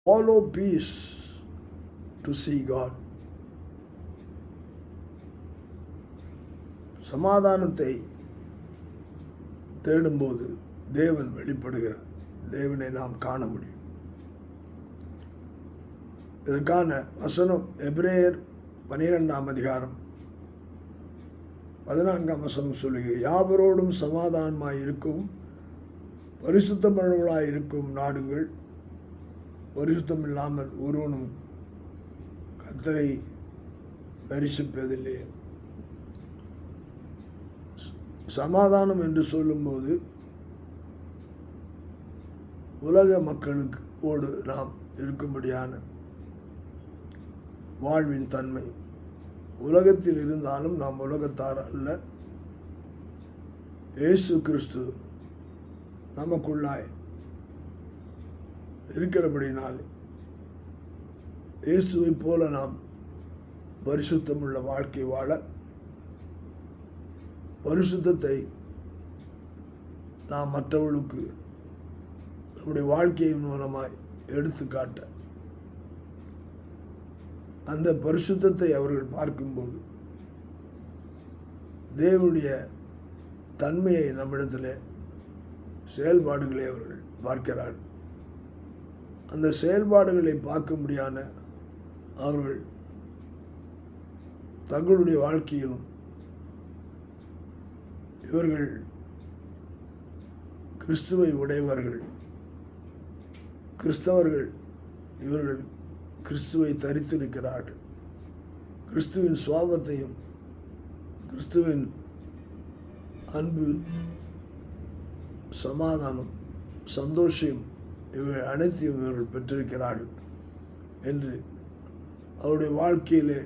Follow peace to see God. சமாதானத்தை தேடும்போது தேவன் வெளிப்படுகிறார். தேவனை நாம் காண முடியும். இதற்கான வசனம் எபிரேயர் 12ஆம் அதிகாரம் 14ஆம் வசனம் சொல்லுகிறது, யாவரோடும் சமாதானமாய் இருக்கும் பரிசுத்தமுள்ளவர்களாய் இருக்கும் நாடுங்கள், பரிசுத்தம் இல்லாமல் ஒருவனும் கர்த்தரை தரிசிப்பதில்லை. சமாதானம் என்று சொல்லும்போது உலக மக்களுக்கு நாம் இருக்கும்படியான வாழ்வின் தன்மை. உலகத்தில் இருந்தாலும் நாம் உலகத்தார் அல்ல. இயேசு கிறிஸ்து நமக்குள்ளாய் இருக்கிறபடினால் இயேசுவை போல நாம் பரிசுத்தமுள்ள வாழ்க்கை வாழ, பரிசுத்தத்தை நாம் மற்றவர்களுக்கு நம்முடைய வாழ்க்கையின் மூலமாய் எடுத்துக்காட்ட, அந்த பரிசுத்தத்தை அவர்கள் பார்க்கும்போது தேவனுடைய தன்மையை நம்மிடத்தில் செயல்பாடுகளை அவர்கள் பார்க்கிறார்கள். அந்த செயல்பாடுகளை பார்க்கும்படியான அவர்கள் தங்களுடைய வாழ்க்கையிலும் இவர்கள் கிறிஸ்துவை உடையவர்கள், கிறிஸ்தவர்கள், இவர்கள் கிறிஸ்துவை தரித்திருக்கிறார்கள். கிறிஸ்துவின் சுவாபத்தையும் கிறிஸ்துவின் அன்பு, சமாதானம், சந்தோஷம் இவர்கள் அனைத்தையும் இவர்கள் பெற்றிருக்கிறார்கள் என்று அவருடைய வாழ்க்கையிலே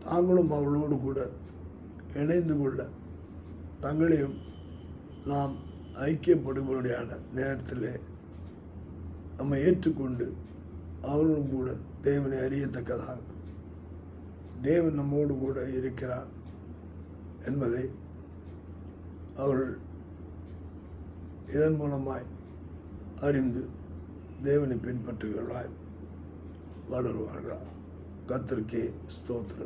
தாங்களும் அவளோடு கூட இணைந்து கொள்ள, தங்களையும் நாம் ஐக்கியப்படுவதையான நேரத்தில் நம்ம ஏற்றுக்கொண்டு அவர்களும் கூட தேவனை அறியத்தக்கதாக தேவன் நம்மோடு கூட இருக்கிறார் என்பதை அவர்கள் இதன் மூலமாய் அறிந்து தேவனை பின்பற்றுகிறாய் வளருவார்களா. கர்த்தருக்கே ஸ்தோத்திரம்.